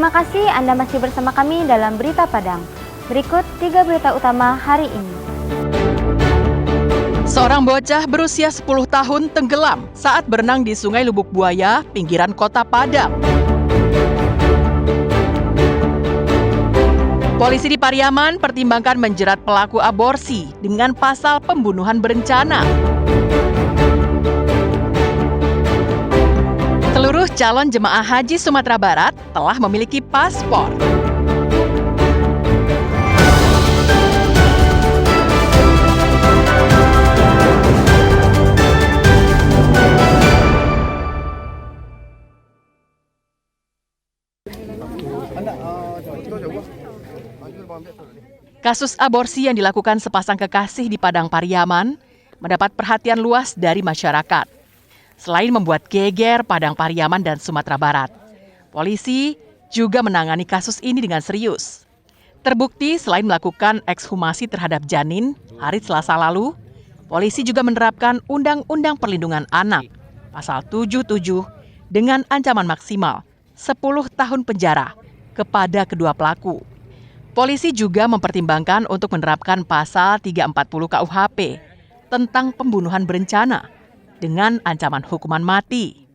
Terima kasih Anda masih bersama kami dalam Berita Padang. Berikut 3 berita utama hari ini. Seorang bocah berusia 10 tahun tenggelam saat berenang di Sungai Lubuk Buaya, pinggiran kota Padang. Polisi di Pariaman pertimbangkan menjerat pelaku aborsi dengan pasal pembunuhan berencana. Seluruh calon jemaah haji Sumatera Barat telah memiliki paspor. Kasus aborsi yang dilakukan sepasang kekasih di Padang Pariaman mendapat perhatian luas dari masyarakat. Selain membuat geger Padang Pariaman dan Sumatera Barat, polisi juga menangani kasus ini dengan serius. Terbukti selain melakukan ekshumasi terhadap janin hari Selasa lalu, polisi juga menerapkan Undang-Undang Perlindungan Anak Pasal 77 dengan ancaman maksimal 10 tahun penjara kepada kedua pelaku. Polisi juga mempertimbangkan untuk menerapkan pasal 340 KUHP tentang pembunuhan berencana dengan ancaman hukuman mati.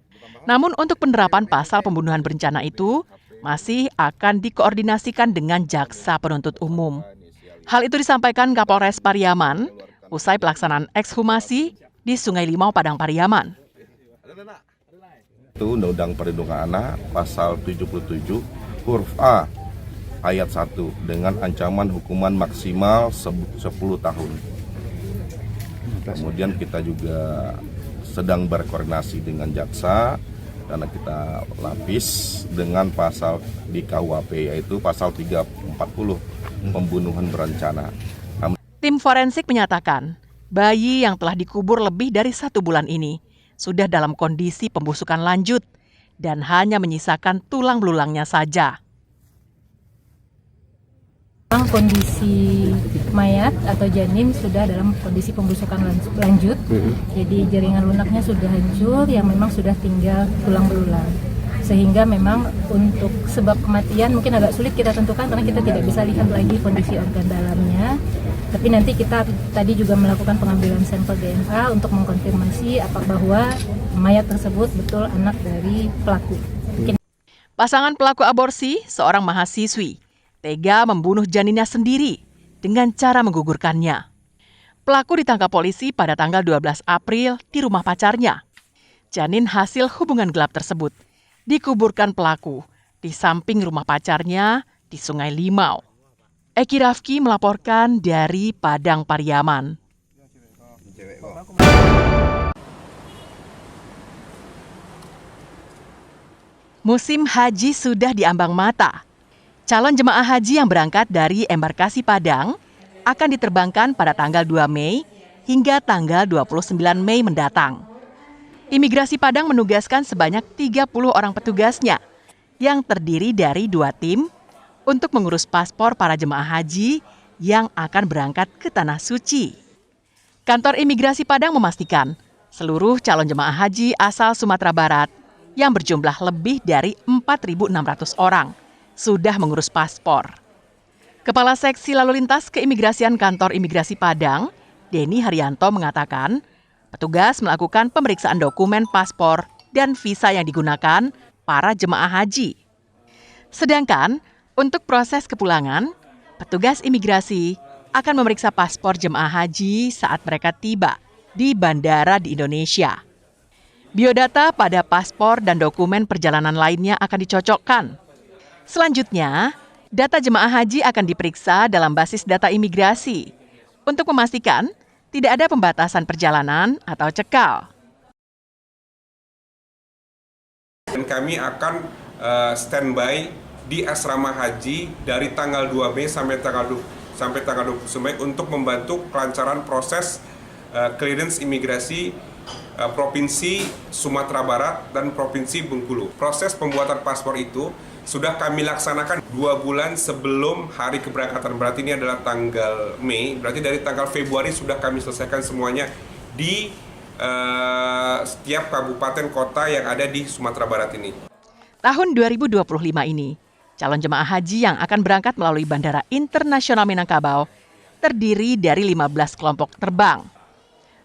Namun untuk penerapan pasal pembunuhan berencana itu masih akan dikoordinasikan dengan jaksa penuntut umum. Hal itu disampaikan Kapolres Pariaman usai pelaksanaan ekshumasi di Sungai Limau, Padang Pariaman. Itu Undang-Undang Perlindungan Anak Pasal 77 huruf A ayat 1 dengan ancaman hukuman maksimal 10 tahun. Kemudian kita juga sedang berkoordinasi dengan jaksa karena kita lapis dengan pasal di KUHP yaitu pasal 340 pembunuhan berencana. Tim forensik menyatakan bayi yang telah dikubur lebih dari 1 bulan ini sudah dalam kondisi pembusukan lanjut dan hanya menyisakan tulang belulangnya saja. Kondisi mayat atau janin sudah dalam kondisi pembusukan lanjut, jadi jaringan lunaknya sudah hancur, yang memang sudah tinggal tulang belulang. Sehingga memang untuk sebab kematian mungkin agak sulit kita tentukan karena kita tidak bisa lihat lagi kondisi organ dalamnya. Tapi nanti kita tadi juga melakukan pengambilan sampel DNA untuk mengkonfirmasi bahwa mayat tersebut betul anak dari pelaku. Pasangan pelaku aborsi, seorang mahasiswi, tega membunuh janinnya sendiri dengan cara menggugurkannya. Pelaku ditangkap polisi pada tanggal 12 April di rumah pacarnya. Janin hasil hubungan gelap tersebut dikuburkan pelaku di samping rumah pacarnya di Sungai Limau. Eki Rafki melaporkan dari Padang Pariaman. Musim haji sudah diambang mata. Calon jemaah haji yang berangkat dari embarkasi Padang akan diterbangkan pada tanggal 2 Mei hingga tanggal 29 Mei mendatang. Imigrasi Padang menugaskan sebanyak 30 orang petugasnya yang terdiri dari 2 tim untuk mengurus paspor para jemaah haji yang akan berangkat ke Tanah Suci. Kantor Imigrasi Padang memastikan seluruh calon jemaah haji asal Sumatera Barat yang berjumlah lebih dari 4.600 orang sudah mengurus paspor. Kepala Seksi Lalu Lintas Keimigrasian Kantor Imigrasi Padang, Denny Haryanto mengatakan, petugas melakukan pemeriksaan dokumen paspor dan visa yang digunakan para jemaah haji. Sedangkan untuk proses kepulangan, petugas imigrasi akan memeriksa paspor jemaah haji saat mereka tiba di bandara di Indonesia. Biodata pada paspor dan dokumen perjalanan lainnya akan dicocokkan. Selanjutnya, data jemaah haji akan diperiksa dalam basis data imigrasi untuk memastikan tidak ada pembatasan perjalanan atau cekal. Dan kami akan standby di asrama haji dari tanggal 2 Mei sampai tanggal 20 Mei untuk membantu kelancaran proses clearance imigrasi Provinsi Sumatera Barat dan Provinsi Bengkulu. Proses pembuatan paspor itu sudah kami laksanakan 2 bulan sebelum hari keberangkatan. Berarti ini adalah tanggal Mei, berarti dari tanggal Februari sudah kami selesaikan semuanya di setiap kabupaten kota yang ada di Sumatera Barat ini. Tahun 2025 ini, Calon jemaah haji yang akan berangkat melalui Bandara Internasional Minangkabau terdiri dari 15 kelompok terbang.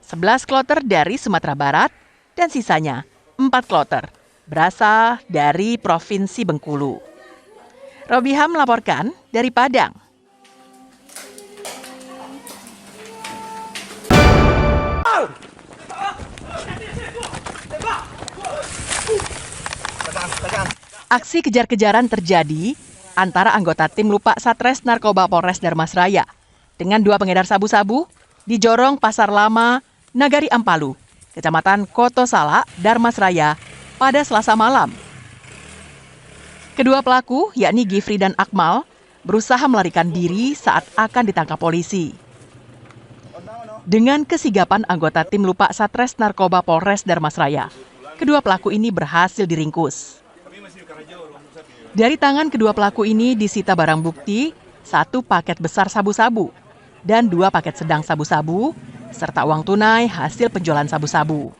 11 kloter dari Sumatera Barat dan sisanya 4 kloter berasal dari Provinsi Bengkulu. Robiham melaporkan dari Padang. Aksi kejar-kejaran terjadi antara anggota tim Lupa Satres Narkoba Polres Darmasraya dengan 2 pengedar sabu-sabu di Jorong Pasar Lama, Nagari Ampalu, Kecamatan Kotosala, Darmasraya pada Selasa malam. Kedua pelaku, yakni Gifri dan Akmal, berusaha melarikan diri saat akan ditangkap polisi. Dengan kesigapan anggota tim Lupa Satres Narkoba Polres Darmasraya, kedua pelaku ini berhasil diringkus. Dari tangan kedua pelaku ini disita barang bukti, 1 paket besar sabu-sabu dan 2 paket sedang sabu-sabu, serta uang tunai hasil penjualan sabu-sabu.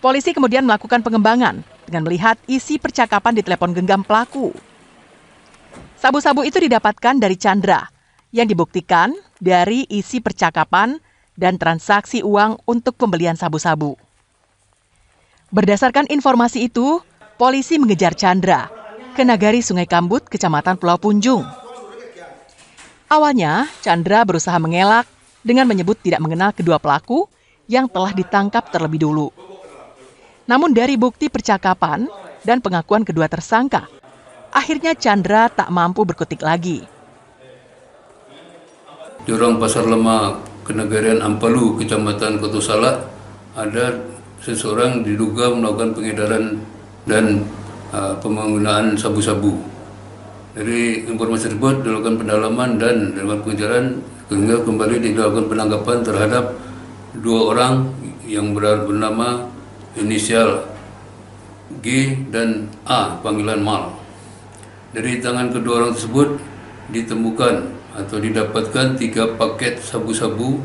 Polisi kemudian melakukan pengembangan dengan melihat isi percakapan di telepon genggam pelaku. Sabu-sabu itu didapatkan dari Chandra, yang dibuktikan dari isi percakapan dan transaksi uang untuk pembelian sabu-sabu. Berdasarkan informasi itu, polisi mengejar Chandra ke Nagari Sungai Kambut, Kecamatan Pulau Punjung. Awalnya, Chandra berusaha mengelak dengan menyebut tidak mengenal kedua pelaku yang telah ditangkap terlebih dulu. Namun dari bukti percakapan dan pengakuan kedua tersangka, akhirnya Chandra tak mampu berkutik lagi. Jorong Pasar Lama, Kenagarian Ampalu, Kecamatan Kotosala, ada seseorang diduga melakukan pengedaran dan penggunaan sabu-sabu. Dari informasi tersebut dilakukan pendalaman dan dilakukan pengejaran hingga kembali dilakukan penangkapan terhadap 2 orang yang bernama inisial G dan A, panggilan Mal. Dari tangan kedua orang tersebut ditemukan atau didapatkan 3 paket sabu-sabu.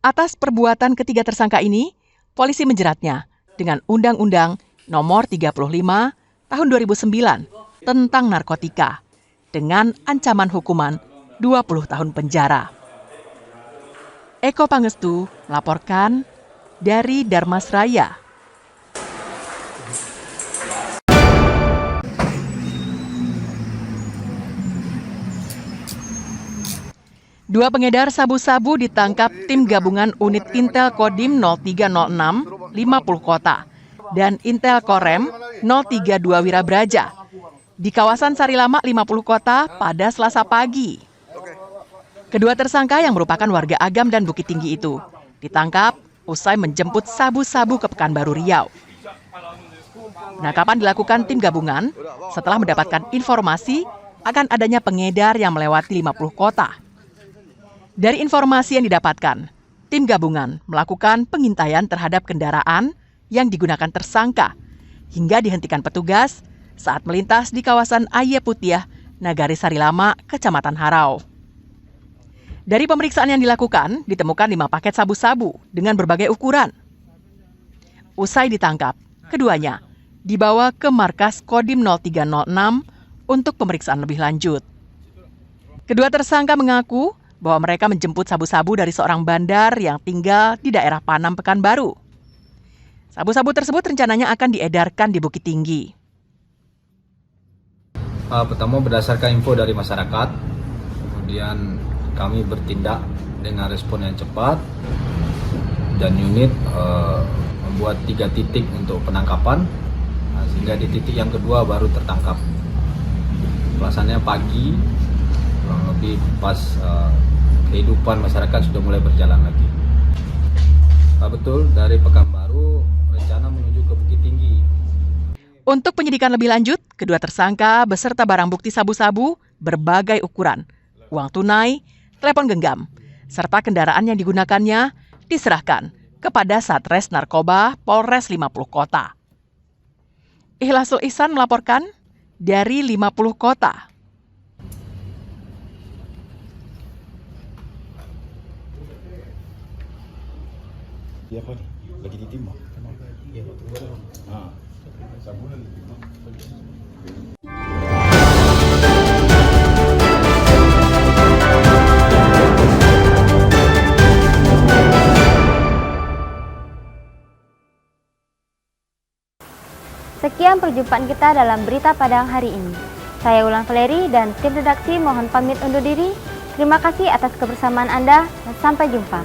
Atas perbuatan ketiga tersangka ini, polisi menjeratnya dengan Undang-Undang Nomor 35 Tahun 2009 tentang narkotika dengan ancaman hukuman 20 tahun penjara. Eko Pangestu melaporkan dari Darmasraya. Dua pengedar sabu-sabu ditangkap tim gabungan unit Intel Kodim 0306 50 Kota dan Intel Korem 032 Wirabraja di kawasan Sarilama 50 Kota pada Selasa pagi. Kedua tersangka yang merupakan warga Agam dan Bukit Tinggi itu ditangkap usai menjemput sabu-sabu ke Pekanbaru Riau. Penangkapan dilakukan tim gabungan setelah mendapatkan informasi akan adanya pengedar yang melewati 50 kota. Dari informasi yang didapatkan, tim gabungan melakukan pengintaian terhadap kendaraan yang digunakan tersangka hingga dihentikan petugas saat melintas di kawasan Aye Putiah, Nagari Sarilama, Kecamatan Harau. Dari pemeriksaan yang dilakukan, ditemukan 5 paket sabu-sabu dengan berbagai ukuran. Usai ditangkap, keduanya dibawa ke markas Kodim 0306 untuk pemeriksaan lebih lanjut. Kedua tersangka mengaku bahwa mereka menjemput sabu-sabu dari seorang bandar yang tinggal di daerah Panam, Pekanbaru. Sabu-sabu tersebut rencananya akan diedarkan di Bukit Tinggi. Pertama berdasarkan info dari masyarakat, kemudian kami bertindak dengan respon yang cepat dan unit membuat 3 titik untuk penangkapan, sehingga di titik yang kedua baru tertangkap. Pelaksanaannya pagi, kurang lebih pas kehidupan masyarakat sudah mulai berjalan lagi. Betul, dari Pekanbaru rencana menuju ke Bukit Tinggi. Untuk penyidikan lebih lanjut, kedua tersangka beserta barang bukti sabu-sabu berbagai ukuran, uang tunai, telepon genggam, serta kendaraan yang digunakannya diserahkan kepada Satres Narkoba Polres 50 Kota. Ikhlasul Ihsan melaporkan dari 50 Kota. Iya Pak, lagi ditimbang. Iya Pak. Sekian perjumpaan kita dalam Berita Padang hari ini. Saya Ulan Valeri dan tim redaksi mohon pamit undur diri. Terima kasih atas kebersamaan Anda dan sampai jumpa.